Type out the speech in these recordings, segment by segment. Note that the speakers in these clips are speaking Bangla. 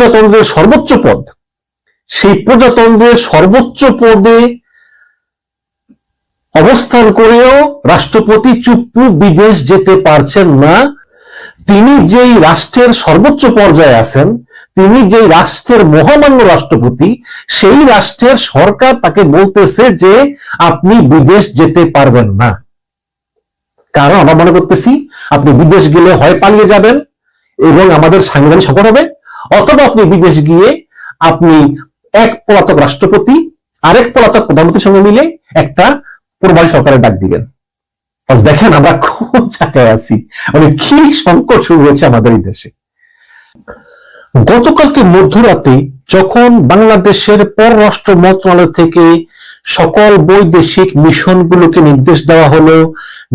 প্রজাতন্ত্রের সর্বোচ্চ পদ, সেই প্রজাতন্ত্রের সর্বোচ্চ পদে অবস্থান করেও রাষ্ট্রপতি চুপ্পু বিদেশ যেতে পারছেন না। তিনি যেই রাষ্ট্রের সর্বোচ্চ পর্যায়ে আছেন, তিনি যেই রাষ্ট্রের মহামান্য রাষ্ট্রপতি, সেই রাষ্ট্রের সরকার তাকে বলতেছে যে আপনি বিদেশ যেতে পারবেন না। কারণ আমরা মনে করতেছি আপনি বিদেশ গেলে হয় পালিয়ে যাবেন এবং আমাদের সাংবিধানিক সংকট হবে, অথবা আপনি বিদেশ গিয়ে আপনি এক পলাতক রাষ্ট্রপতি আরেক পলাতক প্রধানমন্ত্রীর সঙ্গে মিলে একটা প্রবাসী সরকারের ডাক দিবেন। দেখেন আমরা কোন জায়গায় আছি, মানে কি সংকট শুরু হয়েছে আমাদের এই দেশে। গতকালকে মধ্যরাতে যখন বাংলাদেশের পররাষ্ট্র মন্ত্রণালয় থেকে সকল বৈদেশিক মিশনগুলোকে নির্দেশ দেওয়া হলো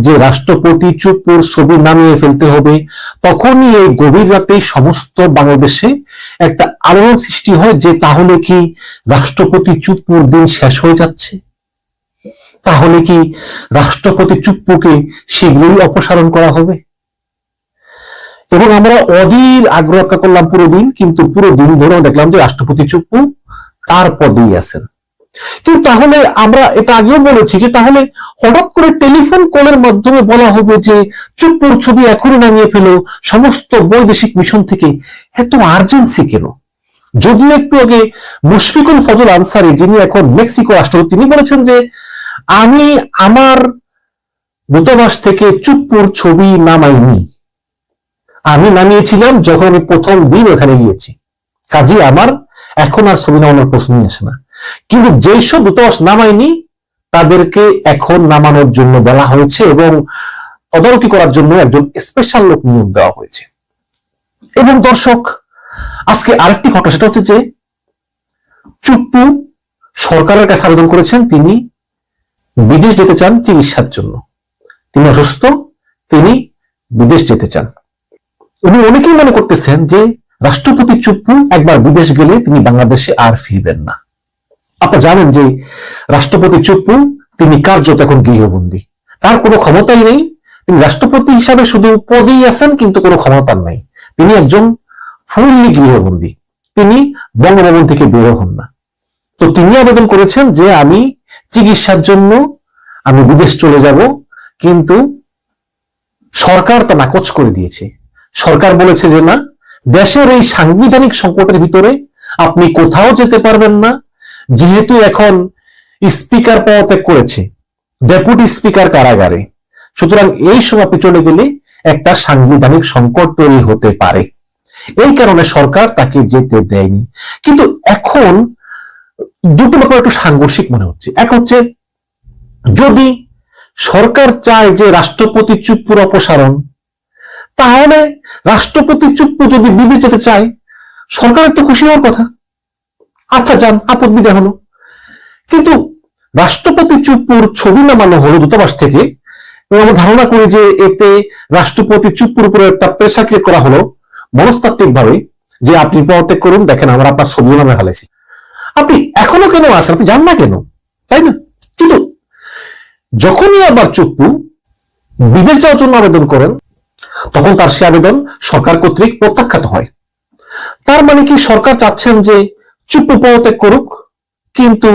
যে রাষ্ট্রপতি চুপ্পুর ছবি নামিয়ে ফেলতে হবে, তখনই এই গভীর রাতে সমস্ত বাংলাদেশে একটা আলোড়ন সৃষ্টি হয় যে তাহলে কি রাষ্ট্রপতি চুপ্পুর দিন শেষ হয়ে যাচ্ছে, তাহলে কি রাষ্ট্রপতি চুপ্পুকে শীঘ্রই অপসারণ করা হবে। এবং আমরা অধীর আগ্রহ করলাম পুরো দিন, কিন্তু পুরো দিন ধরে দেখলাম যে রাষ্ট্রপতি চুপ্পু তার পদেই আছেন। কিন্তু তাহলে আমরা এটা আগেও বলেছি যে তাহলে হঠাৎ করে টেলিফোন কলের মাধ্যমে বলা হবে যে চুপ্পুর ছবি এখনই নামিয়ে ফেলো সমস্ত বৈদেশিক মিশন থেকে, এত আর্জেন্সি কেন? যদিও একটু আগে মুশফিকুল ফজল আনসারী, যিনি এখন মেক্সিকো রাষ্ট্রপতি, তিনি বলেছেন যে আমি আমার দূতাবাস থেকে চুপ্পুর ছবি নামাইনি, আমি নামিয়েছিলাম যখন আমি প্রথম দিন ওখানে গিয়েছি, কাজে আমার এখন আর ছবি নামানোর প্রশ্নই আসে না। কিন্তু যেসব দূতাবাস নামায়নি তাদেরকে এখন নামানোর জন্য বলা হয়েছে এবং তদারকি করার জন্য একজন স্পেশাল লোক নিয়োগ দেওয়া হয়েছে। এবং দর্শক, আজকে আরেকটি ঘটনা, সেটা হচ্ছে যে চুপ্পু সরকারের কাছে আবেদন করেছেন, তিনি বিদেশ যেতে চান চিকিৎসার জন্য, তিনি অসুস্থ, তিনি বিদেশ যেতে চান। এবং অনেকেই মনে করতেছেন যে রাষ্ট্রপতি চুপ্পু একবার বিদেশ গেলে তিনি বাংলাদেশে আর ফিরবেন না। আপনারা জানেন যে রাষ্ট্রপতি চুপ্পু তিনি কার্যত এখন গৃহবন্দী, তার কোনো ক্ষমতাই নেই, তিনি রাষ্ট্রপতি হিসাবে শুধু পদেই আছেন কিন্তু কোনো ক্ষমতা নাই, তিনি একজন ফুললি গৃহবন্দী, তিনি বঙ্গভবন থেকে বের হন না। তো তিনি আবেদন করেছেন যে আমি চিকিৎসার জন্য আমি বিদেশ চলে যাব, কিন্তু সরকার তা নাকচ করে দিয়েছে। সরকার বলেছে যে না, দেশের এই সাংবিধানিক সংকটের ভিতরে আপনি কোথাও যেতে পারবেন না, যেহেতু এখন স্পিকার পদত্যাগ করেছে, ডেপুটি স্পিকার কারাগারে, সুতরাং এই সময় আপনি চলে গেলে একটা সাংবিধানিক সংকট তৈরি হতে পারে, এই কারণে সরকার তাকে যেতে দেয়নি। কিন্তু এখন দুটো ব্যাপার একটু সাংঘর্ষিক মনে হচ্ছে। এক হচ্ছে, যদি সরকার চায় যে রাষ্ট্রপতি চুপ্পুর অপসারণ, তাহলে রাষ্ট্রপতি চুপ্পু যদি বিদেশ যেতে চায় সরকারের তো খুশি হওয়ার কথা, আচ্ছা যান, আপত্তি দেওয়া হলো। কিন্তু রাষ্ট্রপতি চুপ্পুর ছবি নামানো হলো দূতাবাস থেকে, এবং আমরা ধারণা করি যে এতে রাষ্ট্রপতি চুপ্পুর উপরে একটা প্রেসার ক্রিয়েট করা হলো মনস্তাত্ত্বিক ভাবে যে আপনি পদত্যাগ করুন, দেখেন আমরা আপনার ছবিও নামে ফেলেছি, আপনি এখনো কেন আছেন, আপনি যান না কেন, তাই না? কিন্তু যখনই আবার চুপ্পু বিদেশ যাওয়ার জন্য আবেদন করেন, তখন তার সে আবেদন সরকার কর্তৃক প্রত্যাখ্যাত হয়। তার মানে কি সরকার চাচ্ছেন যে চুপ্পু পদত্যাগ করুক কিন্তু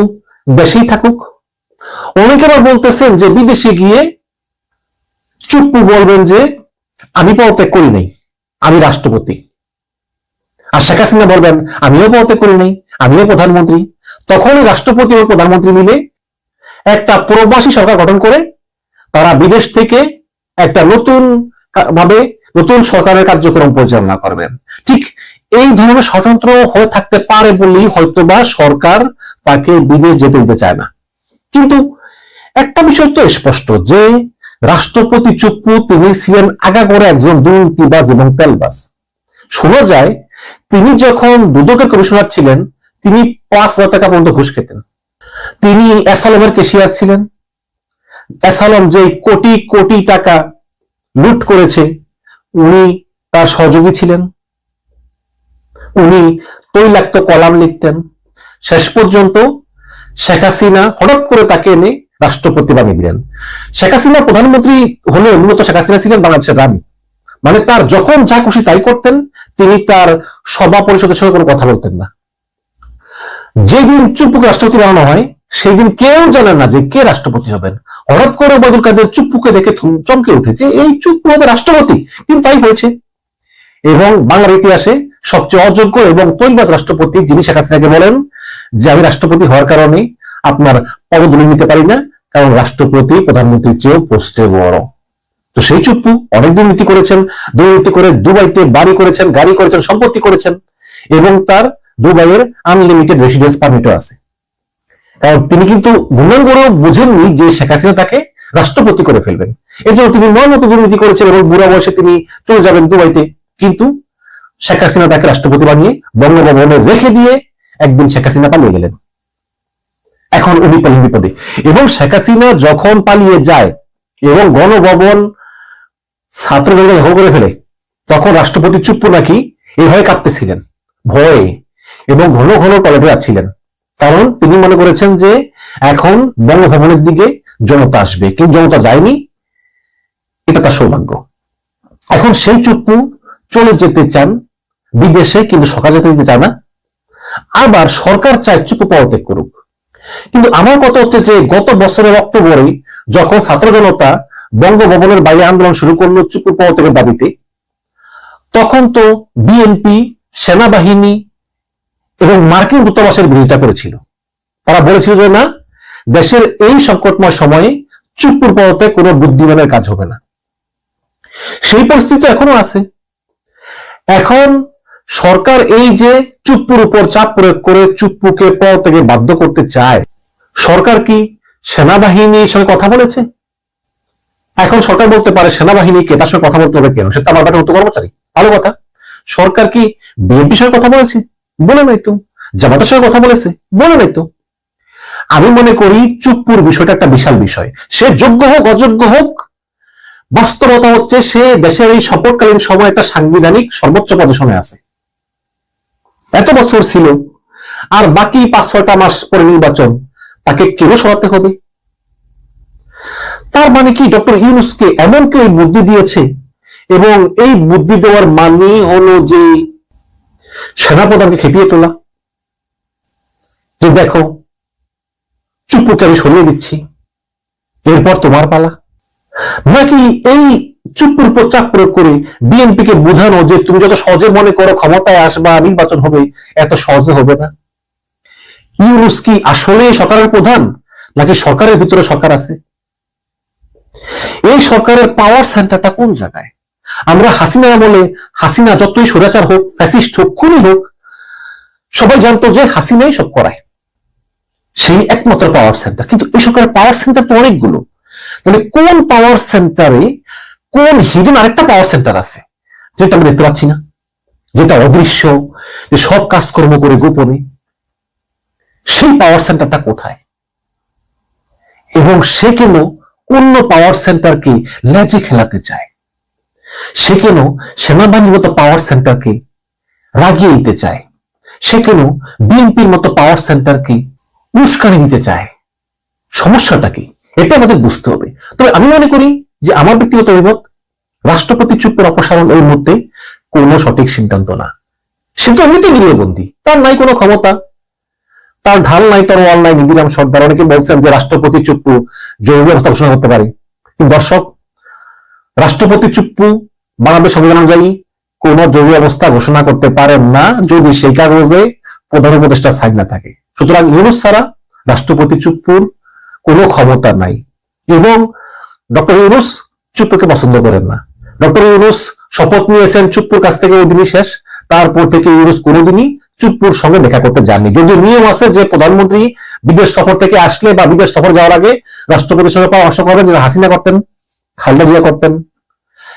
দেশেই থাকুক? অনেকে আবার বলতেছেন যে বিদেশে গিয়ে চুপ্পু বলবেন যে আমি পদত্যাগ করি নাই, আমি রাষ্ট্রপতি, আর শেখ হাসিনা বলবেন আমিও পদত্যাগ করি নাই, আমিও প্রধানমন্ত্রী। তখনই রাষ্ট্রপতি ও প্রধানমন্ত্রী মিলে একটা প্রবাসী সরকার গঠন করে তারা বিদেশ থেকে একটা নতুন সরকারের কার্যক্রম পরিচালনা করবেন। ঠিক এই ধরনের স্বতন্ত্র হয়ে থাকতে পারে বলেই হয়তোবা সরকার তাকে বিদেশ যেতে দিতে চায় না। কিন্তু একটা বিষয় তো স্পষ্ট যে রাষ্ট্রপতি চুপ্পু তিনি ছিলেন আগাগোড়া একজন দুর্নীতিবাজ এবং তেলবাজ। শোনা যায় তিনি যখন দুদকের কমিশনার ছিলেন তিনি 5,000 টাকা পর্যন্ত ঘুষ খেতেন। তিনি অ্যাসালমের ক্যাশিয়ার ছিলেন। অ্যাসালম যে কোটি কোটি টাকা লুট করেছে উনি তার সহযোগী ছিলেন। উনি তৈলাক্ত কলাম লিখতেন। শেষ পর্যন্ত শেখ হাসিনা হঠাৎ করে তাকে এনে রাষ্ট্রপতি বানিয়ে দিলেন। শেখ হাসিনা প্রধানমন্ত্রী হলে মূলত শেখ হাসিনা ছিলেন বাংলাদেশের রানী, মানে তার যখন যা খুশি তাই করতেন, তিনি তার সভা পরিষদের সঙ্গে কোনো কথা বলতেন না। যেদিন চুপ্পুকে রাষ্ট্রপতি বানানো হয় সেই দিন কেউ জানে না যে কে রাষ্ট্রপতি হবেন। হঠাৎ করে ওবায়দুল কাদের চুপ্পুকে দেখে চমকে উঠেছে, এই চুপ্পু হবে রাষ্ট্রপতি, কিন্তু তাই হয়েছে। এবং বাংলার ইতিহাসে সবচেয়ে অযোগ্য এবং তৈলবাজ রাষ্ট্রপতি যিনি শেখ হাসিনাকে বলেন যে আমি রাষ্ট্রপতি হওয়ার কারণে আপনার পদদলিত নিতে পারি না, কারণ রাষ্ট্রপতি প্রধানমন্ত্রীর চেয়েও পোস্টে বড়। তো সেই চুপ্পু অনেক দুর্নীতি করেছেন, দুর্নীতি করে দুবাইতে বাড়ি করেছেন, গাড়ি করেছেন, সম্পত্তি করেছেন, এবং তার দুবাইয়ের আনলিমিটেড রেসিডেন্স পারমিটও আছে। কারণ তিনি কিন্তু গুণাঙ্গরও বুঝেননি যে শেখ হাসিনা তাকে রাষ্ট্রপতি করে ফেলবেন। এর জন্য তিনি মতো দুর্নীতি করেছেন এবং বুড়া বয়সে তিনি চলে যাবেন দুবাইতে। কিন্তু শেখ হাসিনা তাকে রাষ্ট্রপতি বানিয়ে বঙ্গভবনে রেখে দিয়ে একদিন শেখ হাসিনা পালিয়ে গেলেন। এখন উনি পেলেন বিপদে। এবং শেখ হাসিনা যখন পালিয়ে যায় এবং গণভবন ছাত্র জনতা দখল করে ফেলে, তখন রাষ্ট্রপতি চুপ্পু নাকি এভাবে কাঁদতেছিলেন ভয়ে এবং ঘন ঘন টয়লেটে যাচ্ছিলেন, কারণ তিনি মনে করেছেন যে এখন বঙ্গভবনের দিকে জনতা আসবে, কিন্তু জনতা যায়নি, এটা তার সৌভাগ্য। এখন সেই চুপ্পু চলে যেতে চান বিদেশে, কিন্তু সরকার যেতে দিতে চায় না। আবার সরকার চায় চুপ্পু পদত্যাগ করুক। কিন্তু আমার কথা হচ্ছে যে গত বছরের অক্টোবরে যখন ছাত্র জনতা বঙ্গভবনের বাইরে আন্দোলন শুরু করলো চুপ্পুর পদত্যাগের দাবিতে, তখন তো বিএনপি, সেনাবাহিনী এবং মার্কিন দূতাবাসের বিরোধিতা করেছিল। তারা বলেছিল যে না, দেশের এই সংকটময় সময়ে চুপ্পুর পদত্যাগ কোনো বুদ্ধিমানের কাজ হবে না। সেই পরিস্থিতি এখনো আছে। এখন সরকার এই যে চুপ্পুর উপর চাপ প্রয়োগ করে চুপ্পুকে পদত্যাগে বাধ্য করতে চায়, সরকার কি সেনাবাহিনীর সঙ্গে কথা বলেছে? এখন সরকার বলতে পারে সেনাবাহিনীকে তার সঙ্গে কথা বলতে হবে কেন, সে তো আমার কাছে কর্মচারী। ভালো কথা। সরকার কি বিএনপির সঙ্গে কথা বলেছে? বলে নাই তো। জামাতের সঙ্গে কথা বলেছে? বলে নাই তো। আমি মনে করি চুপ্পুর বিষয়টা একটা বিশাল বিষয়। সে যোগ্য হোক অযোগ্য হোক, বাস্তবতা হচ্ছে সে দেশের এই সংকটকালীন সময় একটা সাংবিধানিক সর্বোচ্চ পজিশনে আছে। এত বছর ছিল, আর বাকি 5-6টা মাস পরে নির্বাচন, তাকে কেন সরাতে হবে? তার মানে কি ডক্টর ইউনূসকে এমন কেউ বুদ্ধি দিয়েছে, এবং এই বুদ্ধি দেওয়ার মানে হলো যে সেনাপ্রধানকে খেপিয়ে তোলা, যে দেখো চুপ্পুকে আমি সরিয়ে দিচ্ছি, এরপর তোমার পালা। নাকি এই চুপ্পুর উপর চাপ প্রয়োগ করে বিএনপিকে বোঝানো যে তুমি যত সহজে মনে করো ক্ষমতায় আসবা, নির্বাচন হবে, এত সহজে হবে না। ইউনূস কি আসলে সরকারের প্রধান, নাকি সরকারের ভিতরে সরকার আছে? এই সরকারের পাওয়ার সেন্টারটা কোন জায়গায়? আমরা হাসিনা বলে, হাসিনা যতই স্বৈরাচার হোক, ফ্যাসিস্ট হোক, খুনি হোক, সবাই জানতো যে হাসিনাই সব করায়, সেই একমাত্র পাওয়ার সেন্টার। কিন্তু এই সরকারের পাওয়ার সেন্টার তো অনেকগুলো। তাহলে কোন পাওয়ার সেন্টারে কোন হিডেন আরেকটা পাওয়ার সেন্টার আছে যেটা আমি দেখতে পাচ্ছি না, যেটা অদৃশ্য, যে সব কাজকর্ম করে গোপনে? সেই পাওয়ার সেন্টারটা কোথায়? এবং সে কেন অন্য পাওয়ার সেন্টারকে লেজে খেলাতে চায়? সে কেন সেনাবাহিনীর মতো পাওয়ার সেন্টারকে রাগিয়ে দিতে চায়? সে কেন বিএনপির মতো পাওয়ার সেন্টারকে উস্কানি দিতে চায়? সমস্যাটা কি? এটা আমাদের বুঝতে হবে। তবে আমি মনে করি যে আমার ব্যক্তিগত অভিমত, রাষ্ট্রপতি চুপ্পুর অপসারণ এই মুহূর্তে কোনো সঠিক সিদ্ধান্ত না। সে তো এমনিতে গৃহবন্দী, তার নাই কোনো ক্ষমতা, তার ঢাল নাই, তার ওয়াল নাই, নিধিরাম সর্দার। অনেকে বলছেন যে রাষ্ট্রপতি চুপ্পু জরুরি অবস্থা ঘোষণা করতে পারে, কিন্তু দর্শক, রাষ্ট্রপতি চুপ্পু বাংলাদেশ সংবিধান অনুযায়ী কোন জরুরি অবস্থা ঘোষণা করতে পারেন না যদি সেই কাগজে প্রধান উপদেষ্টা সাইন না থাকে। সুতরাং ইউনূস ছাড়া রাষ্ট্রপতি চুপ্পুর কোনো ক্ষমতা নাই, এবং ডক্টর ইউনূস চুপ্পুকে পছন্দ করেন না। ডক্টর ইউনূস শপথ নিয়েছেন চুপ্পুর কাছ থেকে, ওই দিনই শেষ। তারপর থেকে ইউনূস কোনোদিনই চুপ্পুর সঙ্গে দেখা করতে যাননি। যদিও নিয়ম আছে যে প্রধানমন্ত্রী বিদেশ সফর থেকে আসলে বা বিদেশ সফর যাওয়ার আগে রাষ্ট্রপতির সঙ্গে পরামর্শ করবেন, যেটা হাসিনা করতেন, খালেদা জিয়া করতেন।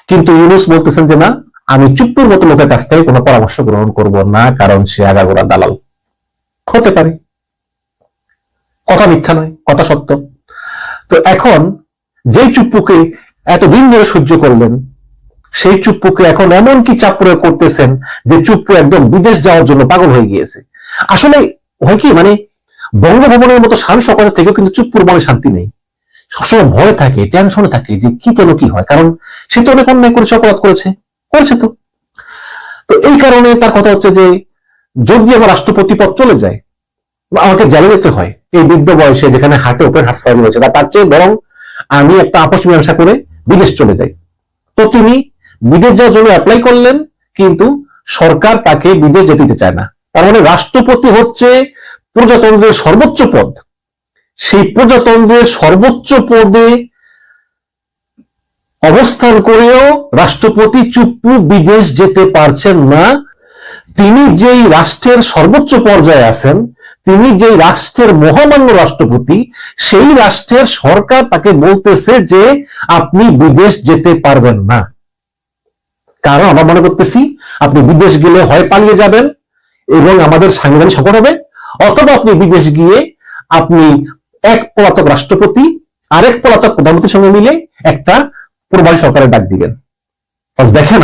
কিন্তু ইউনূস বলতেছেন যে না, আমি চুপ্পুর মতো লোকের কাছ থেকে কোনো পরামর্শ গ্রহণ করব না, কারণ সে আগাগোড়া দালাল। হতে পারে, কথা মিথ্যা নয়, কথা সত্য। তো এখন যেই চুপ্পুকে এতদিন ধরে সহ্য করলেন, সেই চুপ্পুকে এখন এমন কি চাপ প্রয়োগ করতেছেন যে চুপ্পু একদম বিদেশ যাওয়ার জন্য পাগল হয়ে গিয়েছে। আসলে হয় কি, মানে বঙ্গভবনের মতো শান শওকতের থেকেও কিন্তু চুপ্পুর মনে শান্তি নেই, সবসময় ভয় থাকে, টেনশনে থাকে যে কি যেন কি হয়, কারণ সে তো অনেক অন্যায় করেছে, অপরাধ করেছে তো। তো এই কারণে তার কথা হচ্ছে যে যদি আমার রাষ্ট্রপতি পদ চলে যায়, আমাকে জেলে যেতে হয় এই বৃদ্ধ বয়সে, যেখানে হার্টে ওপেন হার্ট সার্জারি হয়েছে, তার চেয়ে বরং আমি একটা আপস মীমাংসা করে বিদেশ চলে যাই। তো তিনি বিদেশ যাওয়ার জন্য অ্যাপ্লাই করলেন, কিন্তু সরকার তাকে বিদেশ যেতে দিতে চায় না। তার মানে রাষ্ট্রপতি হচ্ছে প্রজাতন্ত্রের সর্বোচ্চ পদ, সেই প্রজাতন্ত্রের সর্বোচ্চ পদে অবস্থান করেও রাষ্ট্রপতি চুপ্পু বিদেশ যেতে পারছেন না। তিনি যেই রাষ্ট্রের সর্বোচ্চ পর্যায়ে আছেন, তিনি যেই রাষ্ট্রের মহামান্য রাষ্ট্রপতি, সেই রাষ্ট্রের সরকার তাকে বলতেছে যে আপনি বিদেশ যেতে পারবেন না। কারণ আমরা মনে করতেছি আপনি বিদেশ গেলে হয় পালিয়ে যাবেন এবং আমাদের সাংবিধানিক সংকট হবে, অথবা আপনি বিদেশ গিয়ে আপনি এক পলাতক রাষ্ট্রপতি আরেক পলাতক প্রধানমন্ত্রীর সঙ্গে মিলে একটা প্রবাসী সরকারের ডাক দিবেন। দেখেন